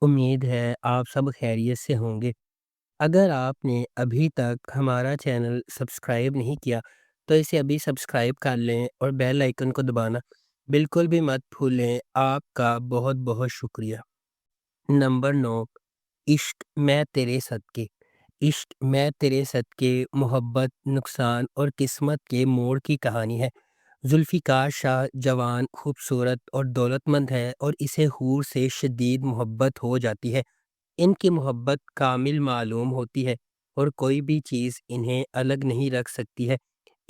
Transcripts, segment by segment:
امید ہے آپ سب خیریت سے ہوں گے۔ اگر آپ نے ابھی تک ہمارا چینل سبسکرائب نہیں کیا تو اسے ابھی سبسکرائب کر لیں اور بیل آئیکن کو دبانا بالکل بھی مت بھولیں۔ آپ کا بہت بہت شکریہ۔ نمبر 9، عشق میں تیرے صدقے۔ عشق میں تیرے صدقے محبت، نقصان اور قسمت کے موڑ کی کہانی ہے۔ ذوالفقار شاہ جوان، خوبصورت اور دولت مند ہے اور اسے حور سے شدید محبت ہو جاتی ہے۔ ان کی محبت کامل معلوم ہوتی ہے اور کوئی بھی چیز انہیں الگ نہیں رکھ سکتی ہے،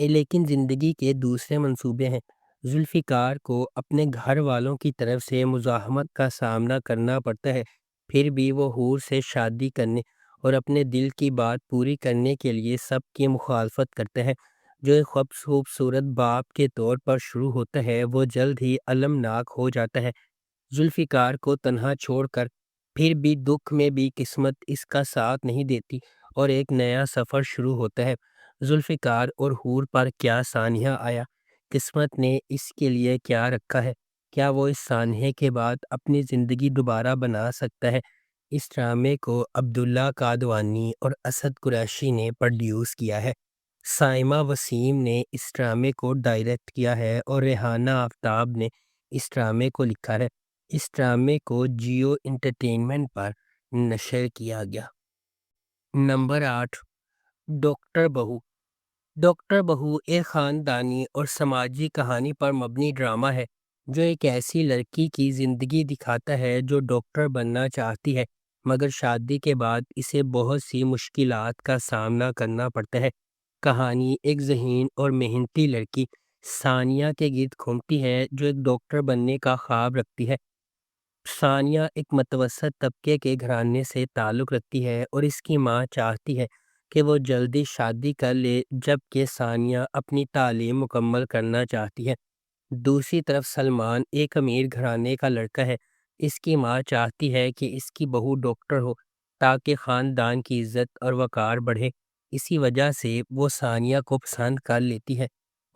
لیکن زندگی کے دوسرے منصوبے ہیں۔ ذوالفقار کو اپنے گھر والوں کی طرف سے مزاحمت کا سامنا کرنا پڑتا ہے، پھر بھی وہ حور سے شادی کرنے اور اپنے دل کی بات پوری کرنے کے لیے سب کی مخالفت کرتا ہے۔ جو ایک خوبصورت باپ کے طور پر شروع ہوتا ہے وہ جلد ہی المناک ہو جاتا ہے۔ ذوالفقار کو تنہا چھوڑ کر پھر بھی دکھ میں بھی قسمت اس کا ساتھ نہیں دیتی اور ایک نیا سفر شروع ہوتا ہے۔ ذوالفقار اور حور پر کیا سانحہ آیا، قسمت نے اس کے لیے کیا رکھا ہے، کیا وہ اس سانحے کے بعد اپنی زندگی دوبارہ بنا سکتا ہے؟ اس ڈرامے کو عبداللہ قادوانی اور اسد قریشی نے پروڈیوس کیا ہے۔ سائمہ وسیم نے اس ڈرامے کو ڈائریکٹ کیا ہے اور ریحانہ آفتاب نے اس ڈرامے کو لکھا ہے۔ اس ڈرامے کو جیو انٹرٹینمنٹ پر نشر کیا گیا۔ نمبر 8، ڈاکٹر بہو۔ ڈاکٹر بہو ایک خاندانی اور سماجی کہانی پر مبنی ڈرامہ ہے جو ایک ایسی لڑکی کی زندگی دکھاتا ہے جو ڈاکٹر بننا چاہتی ہے مگر شادی کے بعد اسے بہت سی مشکلات کا سامنا کرنا پڑتا ہے۔ کہانی ایک ذہین اور محنتی لڑکی ثانیہ کے گرد گھومتی ہے جو ایک ڈاکٹر بننے کا خواب رکھتی ہے۔ ثانیہ ایک متوسط طبقے کے گھرانے سے تعلق رکھتی ہے اور اس کی ماں چاہتی ہے کہ وہ جلدی شادی کر لے، جبکہ ثانیہ اپنی تعلیم مکمل کرنا چاہتی ہے۔ دوسری طرف سلمان ایک امیر گھرانے کا لڑکا ہے۔ اس کی ماں چاہتی ہے کہ اس کی بہو ڈاکٹر ہو تاکہ خاندان کی عزت اور وقار بڑھے۔ اسی وجہ سے وہ ثانیہ کو پسند کر لیتی ہے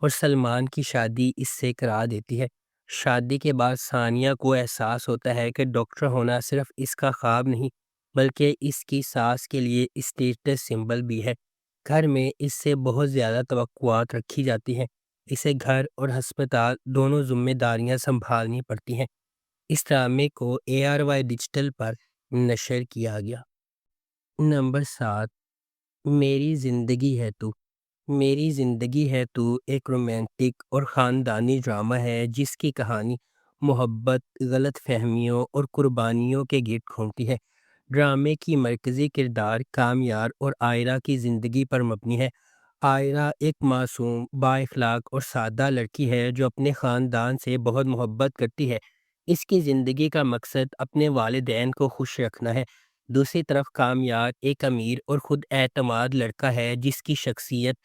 اور سلمان کی شادی اس سے کرا دیتی ہے۔ شادی کے بعد ثانیہ کو احساس ہوتا ہے کہ ڈاکٹر ہونا صرف اس کا خواب نہیں بلکہ اس کی ساس کے لیے اسٹیٹس سمبل بھی ہے۔ گھر میں اس سے بہت زیادہ توقعات رکھی جاتی ہیں۔ اسے گھر اور ہسپتال دونوں ذمہ داریاں سنبھالنی پڑتی ہیں۔ اس ڈرامے کو ARY ڈیجیٹل پر نشر کیا گیا۔ نمبر 7، میری زندگی ہے تو۔ میری زندگی ہے تو ایک رومانٹک اور خاندانی ڈرامہ ہے جس کی کہانی محبت، غلط فہمیوں اور قربانیوں کے گرد گھومتی ہے۔ ڈرامے کی مرکزی کردار کامیار اور آئرہ کی زندگی پر مبنی ہے۔ آئرہ ایک معصوم، با اخلاق اور سادہ لڑکی ہے جو اپنے خاندان سے بہت محبت کرتی ہے۔ اس کی زندگی کا مقصد اپنے والدین کو خوش رکھنا ہے۔ دوسری طرف کامیار ایک امیر اور خود اعتماد لڑکا ہے جس کی شخصیت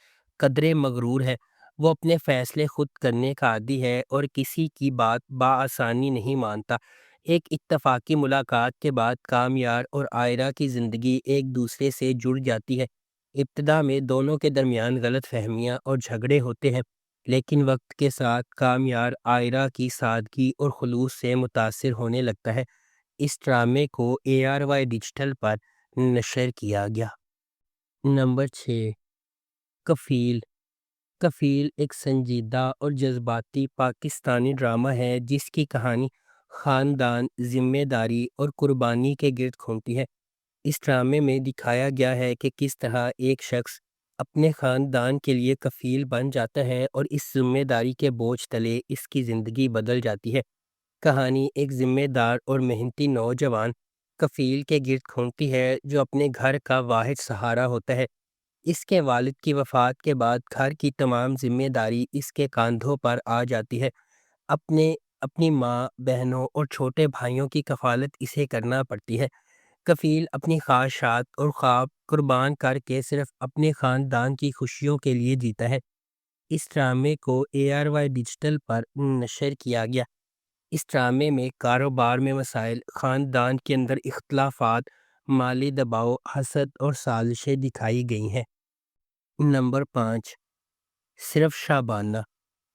قدرے مغرور ہے۔ وہ اپنے فیصلے خود کرنے کا عادی ہے اور کسی کی بات بآسانی نہیں مانتا۔ ایک اتفاقی ملاقات کے بعد کامیار اور آئرہ کی زندگی ایک دوسرے سے جڑ جاتی ہے۔ ابتدا میں دونوں کے درمیان غلط فہمیاں اور جھگڑے ہوتے ہیں، لیکن وقت کے ساتھ کامیار آئرہ کی سادگی اور خلوص سے متاثر ہونے لگتا ہے۔ اس ڈرامے کو ARY ڈیجیٹل پر نشر کیا گیا۔ نمبر 6، کفیل۔ کفیل ایک سنجیدہ اور جذباتی پاکستانی ڈرامہ ہے جس کی کہانی خاندان، ذمہ داری اور قربانی کے گرد گھومتی ہے۔ اس ڈرامے میں دکھایا گیا ہے کہ کس طرح ایک شخص اپنے خاندان کے لیے کفیل بن جاتا ہے اور اس ذمہ داری کے بوجھ تلے اس کی زندگی بدل جاتی ہے۔ کہانی ایک ذمہ دار اور محنتی نوجوان کفیل کے گرد گھومتی ہے جو اپنے گھر کا واحد سہارا ہوتا ہے۔ اس کے والد کی وفات کے بعد گھر کی تمام ذمہ داری اس کے کاندھوں پر آ جاتی ہے۔ اپنی ماں، بہنوں اور چھوٹے بھائیوں کی کفالت اسے کرنا پڑتی ہے۔ کفیل اپنی خواہشات اور خواب قربان کر کے صرف اپنے خاندان کی خوشیوں کے لیے جیتا ہے۔ اس ڈرامے کو ARY ڈیجیٹل پر نشر کیا گیا۔ اس ڈرامے میں کاروبار میں مسائل، خاندان کے اندر اختلافات، مالی دباؤ، حسد اور سازشیں دکھائی گئی ہیں۔ نمبر 5، صرف شابانہ۔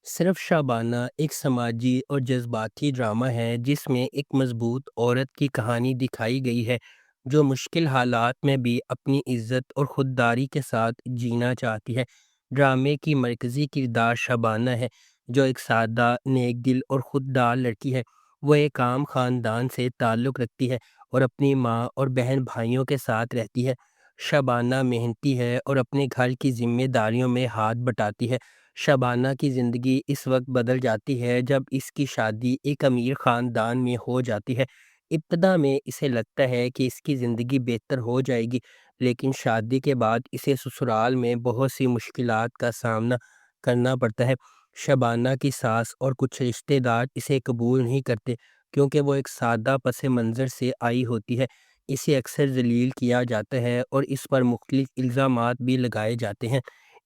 صرف شبانہ ایک سماجی اور جذباتی ڈرامہ ہے جس میں ایک مضبوط عورت کی کہانی دکھائی گئی ہے جو مشکل حالات میں بھی اپنی عزت اور خودداری کے ساتھ جینا چاہتی ہے۔ ڈرامے کی مرکزی کردار شبانہ ہے، جو ایک سادہ، نیک دل اور خوددار لڑکی ہے۔ وہ ایک عام خاندان سے تعلق رکھتی ہے اور اپنی ماں اور بہن بھائیوں کے ساتھ رہتی ہے۔ شبانہ محنتی ہے اور اپنے گھر کی ذمہ داریوں میں ہاتھ بٹاتی ہے۔ شبانہ کی زندگی اس وقت بدل جاتی ہے جب اس کی شادی ایک امیر خاندان میں ہو جاتی ہے۔ ابتدا میں اسے لگتا ہے کہ اس کی زندگی بہتر ہو جائے گی، لیکن شادی کے بعد اسے سسرال میں بہت سی مشکلات کا سامنا کرنا پڑتا ہے۔ شبانہ کی ساس اور کچھ رشتہ دار اسے قبول نہیں کرتے کیونکہ وہ ایک سادہ پس منظر سے آئی ہوتی ہے۔ اسے اکثر ذلیل کیا جاتا ہے اور اس پر مختلف الزامات بھی لگائے جاتے ہیں۔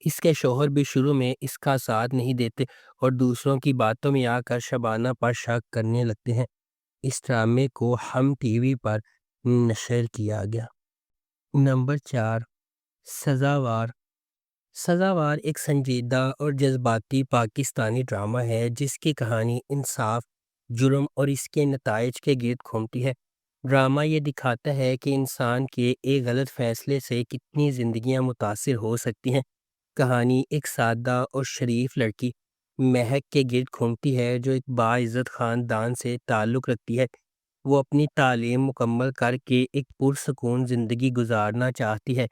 اس کے شوہر بھی شروع میں اس کا ساتھ نہیں دیتے اور دوسروں کی باتوں میں آ کر شبانہ پر شک کرنے لگتے ہیں۔ اس ڈرامے کو ہم ٹی وی پر نشر کیا گیا۔ نمبر 4، سزاوار۔ سزاوار ایک سنجیدہ اور جذباتی پاکستانی ڈرامہ ہے جس کی کہانی انصاف، جرم اور اس کے نتائج کے گرد گھومتی ہے۔ ڈرامہ یہ دکھاتا ہے کہ انسان کے ایک غلط فیصلے سے کتنی زندگیاں متاثر ہو سکتی ہیں۔ کہانی ایک سادہ اور شریف لڑکی مہک کے گرد گھومتی ہے جو ایک باعزت خاندان سے تعلق رکھتی ہے۔ وہ اپنی تعلیم مکمل کر کے ایک پرسکون زندگی گزارنا چاہتی ہے۔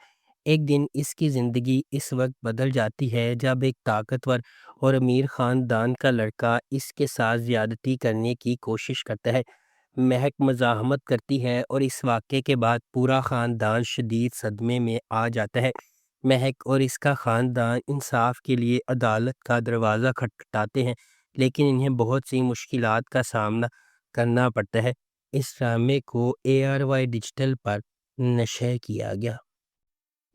ایک دن اس کی زندگی اس وقت بدل جاتی ہے جب ایک طاقتور اور امیر خاندان کا لڑکا اس کے ساتھ زیادتی کرنے کی کوشش کرتا ہے۔ مہک مزاحمت کرتی ہے اور اس واقعے کے بعد پورا خاندان شدید صدمے میں آ جاتا ہے۔ مہک اور اس کا خاندان انصاف کے لیے عدالت کا دروازہ کھٹکھٹاتے ہیں، لیکن انہیں بہت سی مشکلات کا سامنا کرنا پڑتا ہے۔ اس ڈرامے کو ARY ڈیجیٹل پر نشر کیا گیا۔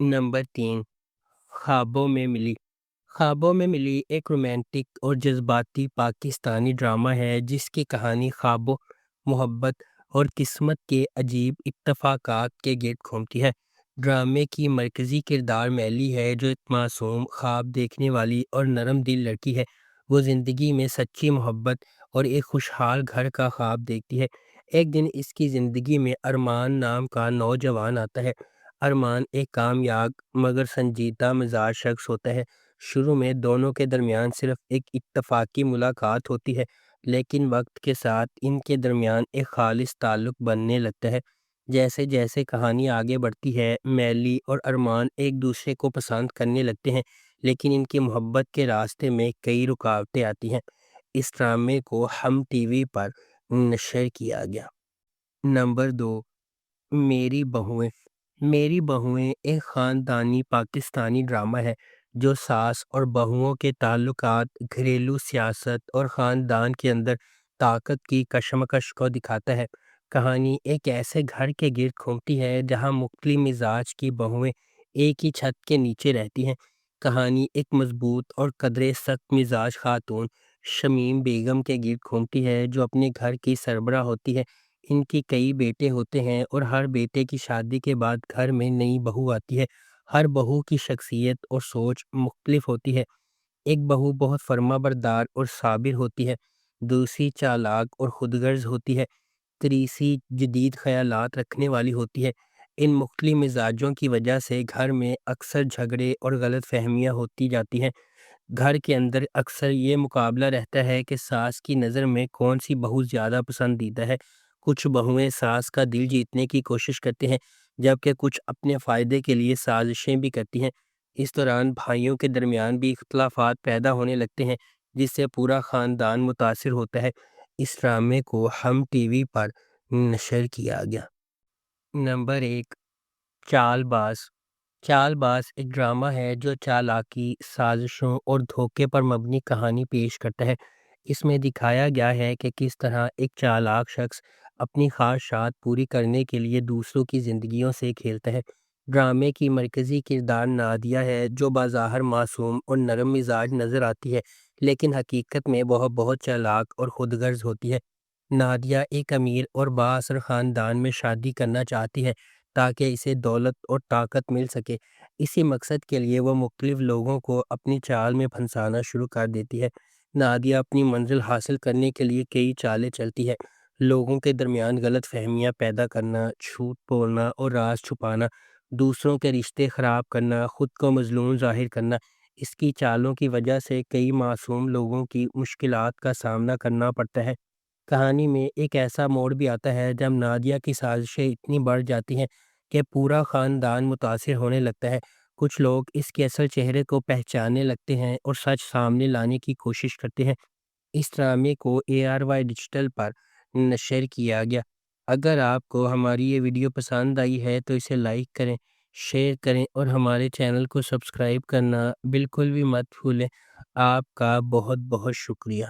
نمبر 3، خوابوں میں ملی۔ خوابوں میں ملی ایک رومانٹک اور جذباتی پاکستانی ڈرامہ ہے جس کی کہانی خوابوں، محبت اور قسمت کے عجیب اتفاقات کے گرد گھومتی ہے۔ ڈرامے کی مرکزی کردار میلی ہے جو ایک معصوم، خواب دیکھنے والی اور نرم دل لڑکی ہے۔ وہ زندگی میں سچی محبت اور ایک خوشحال گھر کا خواب دیکھتی ہے۔ ایک دن اس کی زندگی میں ارمان نام کا نوجوان آتا ہے۔ ارمان ایک کامیاب مگر سنجیدہ مزاج شخص ہوتا ہے۔ شروع میں دونوں کے درمیان صرف ایک اتفاقی ملاقات ہوتی ہے، لیکن وقت کے ساتھ ان کے درمیان ایک خالص تعلق بننے لگتا ہے۔ جیسے جیسے کہانی آگے بڑھتی ہے، میلی اور ارمان ایک دوسرے کو پسند کرنے لگتے ہیں، لیکن ان کی محبت کے راستے میں کئی رکاوٹیں آتی ہیں۔ اس ڈرامے کو ہم ٹی وی پر نشر کیا گیا۔ نمبر 2، میری بہویں۔ میری بہویں ایک خاندانی پاکستانی ڈرامہ ہے جو ساس اور بہوؤں کے تعلقات، گھریلو سیاست اور خاندان کے اندر طاقت کی کشمکش کو دکھاتا ہے۔ کہانی ایک ایسے گھر کے گرد گھومتی ہے جہاں مختلف مزاج کی بہویں ایک ہی چھت کے نیچے رہتی ہیں۔ کہانی ایک مضبوط اور قدرے سخت مزاج خاتون شمیم بیگم کے گرد گھومتی ہے جو اپنے گھر کی سربراہ ہوتی ہے۔ ان کی کئی بیٹے ہوتے ہیں اور ہر بیٹے کی شادی کے بعد گھر میں نئی بہو آتی ہے۔ ہر بہو کی شخصیت اور سوچ مختلف ہوتی ہے۔ ایک بہو بہت فرما بردار اور صابر ہوتی ہے، دوسری چالاک اور خود غرض ہوتی ہے، تیسری جدید خیالات رکھنے والی ہوتی ہے۔ ان مختلف مزاجوں کی وجہ سے گھر میں اکثر جھگڑے اور غلط فہمیاں ہوتی جاتی ہیں۔ گھر کے اندر اکثر یہ مقابلہ رہتا ہے کہ ساس کی نظر میں کون سی بہو زیادہ پسندیدہ ہے۔ کچھ بہویں ساس کا دل جیتنے کی کوشش کرتے ہیں، جبکہ کچھ اپنے فائدے کے لیے سازشیں بھی کرتی ہیں۔ اس دوران بھائیوں کے درمیان بھی اختلافات پیدا ہونے لگتے ہیں جس سے پورا خاندان متاثر ہوتا ہے۔ اس ڈرامے کو ہم ٹی وی پر نشر کیا گیا۔ نمبر 1، چال باز۔ چال باز ایک ڈرامہ ہے جو چالاکی، سازشوں اور دھوکے پر مبنی کہانی پیش کرتا ہے۔ اس میں دکھایا گیا ہے کہ کس طرح ایک چالاک شخص اپنی خواہشات پوری کرنے کے لیے دوسروں کی زندگیوں سے کھیلتا ہے۔ ڈرامے کی مرکزی کردار نادیہ ہے جو بظاہر معصوم اور نرم مزاج نظر آتی ہے، لیکن حقیقت میں وہ بہت چالاک اور خود غرض ہوتی ہے۔ نادیہ ایک امیر اور بااثر خاندان میں شادی کرنا چاہتی ہے تاکہ اسے دولت اور طاقت مل سکے۔ اسی مقصد کے لیے وہ مختلف لوگوں کو اپنی چال میں پھنسانا شروع کر دیتی ہے۔ نادیہ اپنی منزل حاصل کرنے کے لیے کئی چالیں چلتی ہے۔ لوگوں کے درمیان غلط فہمیاں پیدا کرنا، جھوٹ بولنا اور راز چھپانا، دوسروں کے رشتے خراب کرنا، خود کو مظلوم ظاہر کرنا۔ اس کی چالوں کی وجہ سے کئی معصوم لوگوں کی مشکلات کا سامنا کرنا پڑتا ہے۔ کہانی میں ایک ایسا موڑ بھی آتا ہے جب نادیہ کی سازشیں اتنی بڑھ جاتی ہیں کہ پورا خاندان متاثر ہونے لگتا ہے۔ کچھ لوگ اس کے اصل چہرے کو پہچاننے لگتے ہیں اور سچ سامنے لانے کی کوشش کرتے ہیں۔ اس ڈرامے کو ARY ڈیجیٹل پر نشر کیا گیا۔ اگر آپ کو ہماری یہ ویڈیو پسند آئی ہے تو اسے لائک کریں، شیئر کریں اور ہمارے چینل کو سبسکرائب کرنا بالکل بھی مت بھولیں۔ آپ کا بہت بہت شکریہ۔